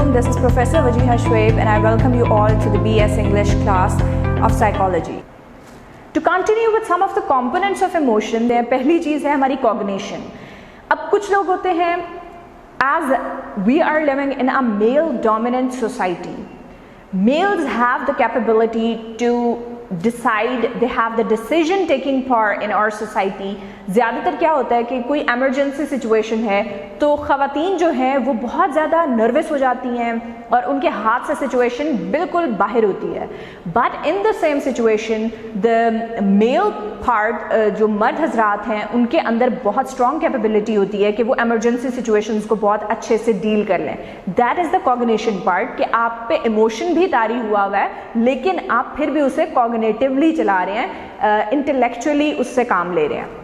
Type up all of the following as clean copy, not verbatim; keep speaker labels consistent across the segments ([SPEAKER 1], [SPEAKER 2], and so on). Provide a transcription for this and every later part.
[SPEAKER 1] afternoon. This is Professor Wajiha Shoaib and I welcome you all to the BS English class of psychology. To continue with some of the components of emotion, पहली चीज़ है हमारी cognition. अब कुछ लोग होते हैं, as we are living in a male dominant society, males have the capability to decide, they have the decision taking power in our society. ज़्यादातर क्या होता है कि कोई emergency situation है तो ख़वातीन जो हैं वो बहुत ज़्यादा नर्वस हो जाती हैं और उनके हाथ से situation बिल्कुल बाहर होती है. But in the same situation the male part जो मर्द हजरात हैं उनके अंदर बहुत strong capability होती है कि वो emergency situations को बहुत अच्छे से deal कर लें. That is the cognition part, कि आप पे emotion भी तारी हुआ है लेकिन आप फिर भी उसे cognitively चला रहे हैं, intellectually उससे काम ले रहे हैं.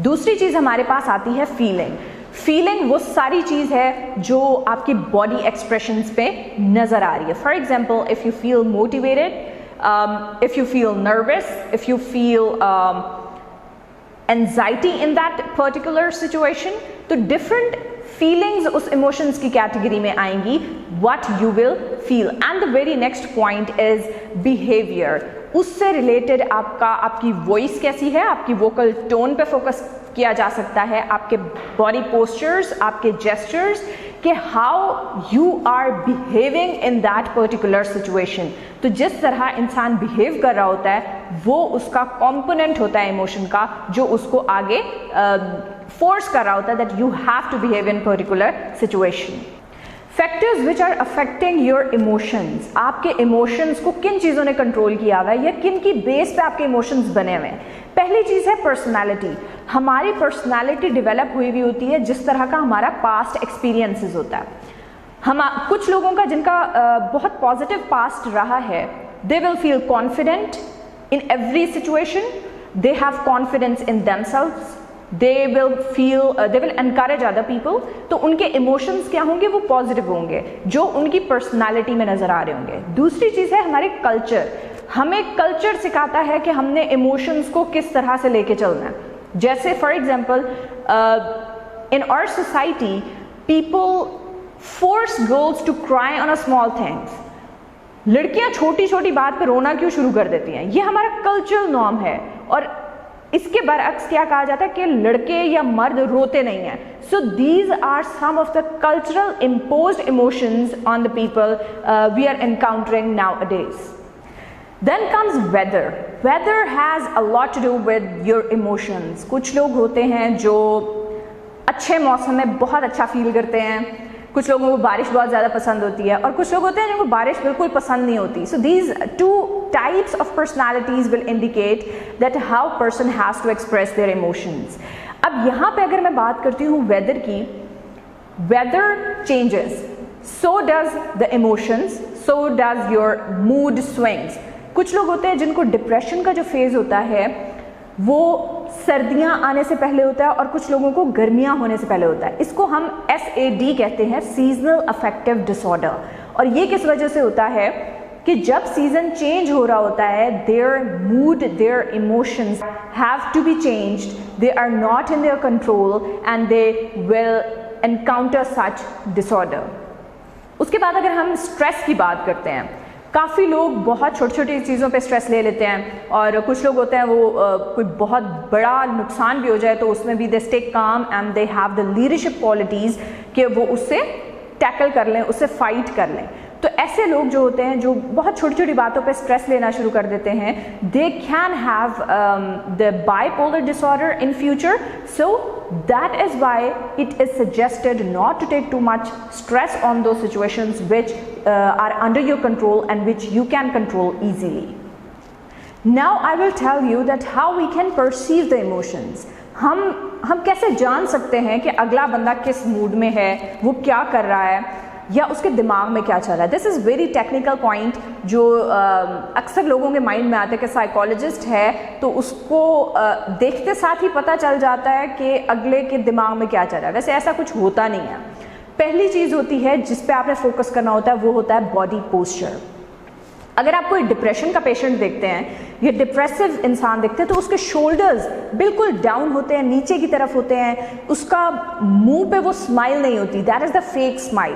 [SPEAKER 1] दूसरी चीज़ हमारे पास आती है फीलिंग. फीलिंग वो सारी चीज़ है जो आपकी बॉडी एक्सप्रेशंस पे नज़र आ रही है. For example, if you feel motivated, if you feel nervous, if you feel anxiety in that particular situation, तो डिफरेंट फीलिंग्स उस इमोशंस की कैटेगरी में आएंगी. What you will feel. And the very next point is behaviour. उससे related आपकी voice कैसी है, आपकी वोकल टोन पे फोकस किया जा सकता है, आपके बॉडी पोस्चर्स, आपके जेस्चर्स, कि how you are behaving in that particular situation. तो जिस तरह इंसान बिहेव कर रहा होता है वो उसका कंपोनेंट होता है इमोशन का, जो उसको आगे फोर्स कर रहा होता है that you have to behave in particular situation. Factors which are affecting your emotions. आपके इमोशंस को किन चीज़ों ने कंट्रोल किया हुआ है या किन की बेस पे आपके इमोशंस बने हुए हैं. पहली चीज़ है पर्सनालिटी. हमारी पर्सनालिटी डेवलप हुई होती है जिस तरह का हमारा पास्ट एक्सपीरियंसेस होता है. कुछ लोगों का जिनका बहुत पॉजिटिव पास्ट रहा है, they will feel confident in every situation, they have confidence in themselves, they will encourage other people. तो उनके इमोशंस क्या होंगे, वो पॉजिटिव होंगे जो उनकी पर्सनालिटी में नज़र आ रहे होंगे. दूसरी चीज़ है हमारे कल्चर. हमें कल्चर सिखाता है कि हमने इमोशंस को किस तरह से लेके चलना है. जैसे for example, in our society people force girls to cry on a small things. लड़कियां छोटी छोटी बात पर रोना क्यों शुरू कर देती हैं, ये हमारा कल्चरल नॉर्म है. और इसके बरअक्स क्या कहा जाता है कि लड़के या मर्द रोते नहीं हैं. So these are some of the cultural imposed emotions on the people we are encountering nowadays. Then comes weather. Weather has a lot to do with your emotions. कुछ लोग होते हैं जो अच्छे मौसम में बहुत अच्छा फील करते हैं, कुछ लोगों को बारिश बहुत ज़्यादा पसंद होती है और कुछ लोग होते हैं जिनको बारिश बिल्कुल पसंद नहीं होती. So these two types of personalities will indicate that how person has to express their emotions. अब यहाँ पे अगर मैं बात करती हूँ weather की, weather changes, so does the emotions, so does your mood swings. कुछ लोग होते हैं जिनको डिप्रेशन का जो फेज होता है वो सर्दियाँ आने से पहले होता है और कुछ लोगों को गर्मियाँ होने से पहले होता है. इसको हम SAD कहते हैं, सीजनल अफेक्टिव डिसऑर्डर. और ये किस वजह से होता है कि जब सीजन चेंज हो रहा होता है, their mood, their emotions have to be changed, they are not in their control and they will encounter such disorder. उसके बाद अगर हम स्ट्रेस की बात करते हैं, काफ़ी लोग बहुत छोटी छोटी चीज़ों पे स्ट्रेस ले लेते हैं और कुछ लोग होते हैं वो कोई बहुत बड़ा नुकसान भी हो जाए तो उसमें भी they stay calm and they have the leadership qualities कि वो उससे टैकल कर लें, उससे फाइट कर लें. तो ऐसे लोग जो होते हैं जो बहुत छोटी छोटी बातों पे स्ट्रेस लेना शुरू कर देते हैं, they can have the bipolar disorder in future. So that is why it is suggested not to take too much stress on those situations which are under your control and which you can control easily. Now I will tell you that how we can perceive the emotions. हम कैसे जान सकते हैं कि अगला बंदा किस mood में है, वो क्या कर रहा है या उसके दिमाग में क्या चल रहा है. This is very technical point जो अक्सर लोगों के माइंड में आता है कि साइकोलॉजिस्ट है तो उसको देखते साथ ही पता चल जाता है कि अगले के दिमाग में क्या चल रहा है. वैसे ऐसा कुछ होता नहीं है. पहली चीज़ होती है जिस पे आपने फोकस करना होता है वो होता है बॉडी पोस्चर. अगर आप कोई डिप्रेशन का पेशेंट देखते हैं या डिप्रेसिव इंसान देखते हैं तो उसके शोल्डर्स बिल्कुल डाउन होते हैं, नीचे की तरफ होते हैं, उसका मुंह पे वो स्माइल नहीं होती, that is the fake smile.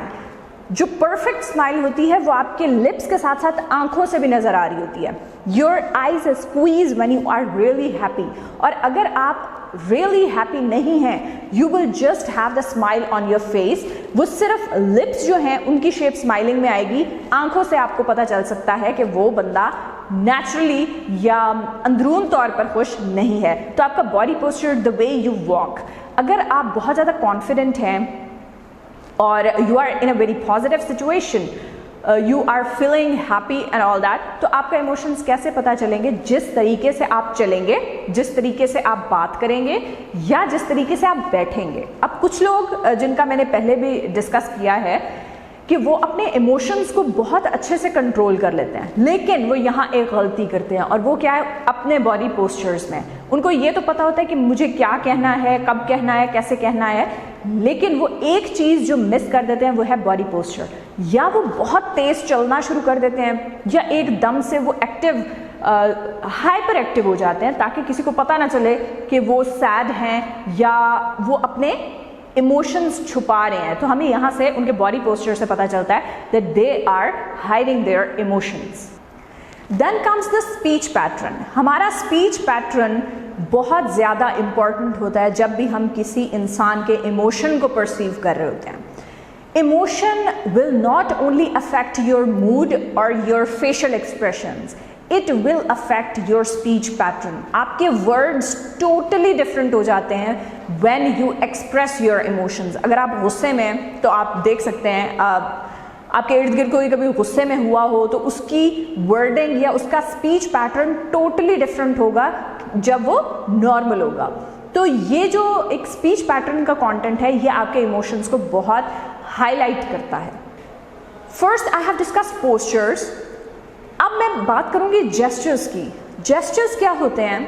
[SPEAKER 1] जो परफेक्ट स्माइल होती है वो आपके लिप्स के साथ साथ आंखों से भी नजर आ रही होती है। Your eyes squeeze when you are really happy, और अगर आप रियली हैप्पी नहीं हैं, you will just have the smile on your face. वो सिर्फ लिप्स जो हैं उनकी शेप स्माइलिंग में आएगी, आंखों से आपको पता चल सकता है कि वो बंदा नेचुरली या अंदरून तौर पर खुश नहीं है। तो आपका body posture, the way you walk, अगर आप बहुत ज़्यादा कॉन्फिडेंट हैं और you are in a very positive situation, you are feeling happy and all that, तो आपका इमोशंस कैसे पता चलेंगे? जिस तरीके से आप चलेंगे, जिस तरीके से आप बात करेंगे, या जिस तरीके से आप बैठेंगे। अब कुछ लोग जिनका मैंने पहले भी डिस्कस किया है कि वो अपने इमोशंस को बहुत अच्छे से कंट्रोल कर लेते हैं, लेकिन वो यहाँ एक गलती करते हैं, और वो क्या है? अपने बॉडी पोस्चर्स में उनको ये तो पता होता है कि मुझे क्या कहना है, कब कहना है, कैसे कहना है, लेकिन वो एक चीज़ जो मिस कर देते हैं वो है बॉडी पोस्चर। या वो बहुत तेज़ चलना शुरू कर देते हैं, या एकदम से वो एक्टिव, हाइपर एक्टिव हो जाते हैं, ताकि किसी को पता ना चले कि वो सैड हैं या वो अपने इमोशंस छुपा रहे हैं। तो हमें यहाँ से उनके बॉडी पोस्चर से पता चलता है that they are hiding their emotions. Then comes the speech pattern. हमारा स्पीच पैटर्न बहुत ज़्यादा इम्पॉर्टेंट होता है जब भी हम किसी इंसान के इमोशन को परसीव कर रहे होते हैं। Emotion will not only affect your mood और your facial expressions, it will affect your speech pattern. आपके वर्ड्स टोटली डिफरेंट हो जाते हैं when you express your emotions. अगर आप गुस्से में, तो आप देख सकते हैं आपके इर्द गिर्द कोई कभी गुस्से में हुआ हो तो उसकी वर्डिंग या उसका स्पीच पैटर्न टोटली डिफरेंट होगा जब वो नॉर्मल होगा। तो ये जो एक स्पीच पैटर्न का कंटेंट है, ये आपके इमोशंस को बहुत हाईलाइट करता है। First I have discussed postures. अब मैं बात करूंगी जेस्चर्स की। जेस्चर्स क्या होते हैं?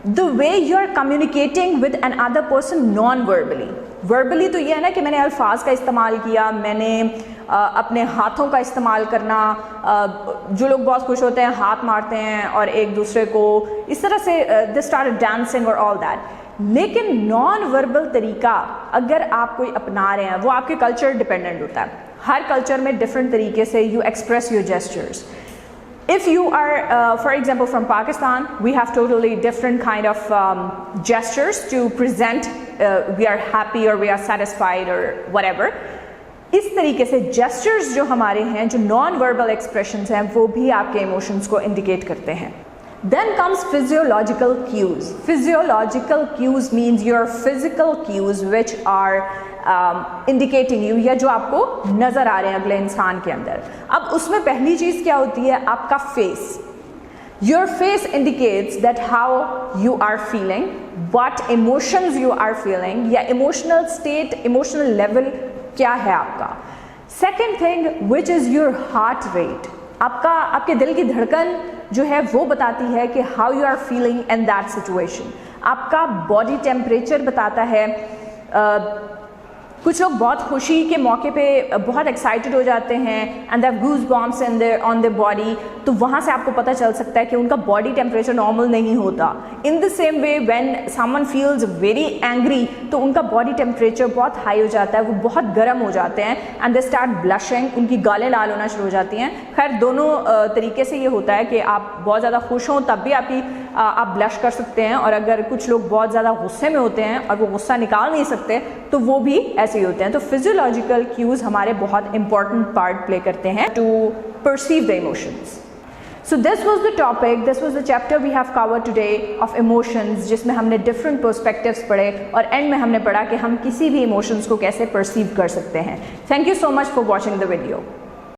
[SPEAKER 1] The way you are communicating with another person non verbally. Verbally तो ये है ना कि मैंने अल्फाज का इस्तेमाल किया, मैंने अपने हाथों का इस्तेमाल करना, जो लोग बहुत खुश होते हैं हाथ मारते हैं और एक दूसरे को इस तरह से दे स्टार्ट डांसिंग और ऑल दैट। लेकिन नॉन वर्बल तरीका अगर आप कोई अपना रहे हैं, वो आपके कल्चर डिपेंडेंट होता है। हर कल्चर में डिफरेंट तरीके से you express your gestures. If you are, for example, from Pakistan, we have totally different kind of gestures to present we are happy or we are satisfied or whatever. इस तरीके से gestures जो हमारे हैं, जो non-verbal expressions हैं, वो भी आपके emotions को indicate करते हैं। Then comes physiological cues. Physiological cues means your physical cues which are indicating you, या जो आपको नजर आ रहे हैं अगले इंसान के अंदर। अब उसमें पहली चीज क्या होती है? आपका face. Your face indicates that how you are feeling, what emotions you are feeling, या emotional state, emotional level क्या है आपका। Second thing, which is your heart rate. आपके दिल की धड़कन जो है वो बताती है कि how you are feeling in that situation. आपका बॉडी टेम्परेचर बताता है। कुछ लोग बहुत खुशी के मौके पे बहुत एक्साइटेड हो जाते हैं and they have goose bumps in their on their body, तो वहाँ से आपको पता चल सकता है कि उनका बॉडी टेम्परेचर नॉर्मल नहीं होता। In the same way when someone feels very angry, तो उनका बॉडी टेम्परेचर बहुत हाई हो जाता है, वो बहुत गर्म हो जाते हैं एंड दे स्टार्ट ब्लशिंग, उनकी गालें लाल होना शुरू हो जाती हैं। खैर दोनों तरीके से ये होता है कि आप बहुत ज़्यादा खुश हों तब भी आप ब्लश कर सकते हैं, और अगर कुछ लोग बहुत ज़्यादा गुस्से में होते हैं और वो गुस्सा निकाल नहीं सकते तो वो भी ऐसे ही होते हैं। तो फिजियोलॉजिकल क्यूज हमारे बहुत इंपॉर्टेंट पार्ट प्ले करते हैं to perceive the emotions. So this was the topic, this was the chapter we have covered today of emotions, जिसमें हमने different perspectives पढ़े और end में हमने पढ़ा कि हम किसी भी emotions को कैसे perceive कर सकते हैं। Thank you so much for watching the video.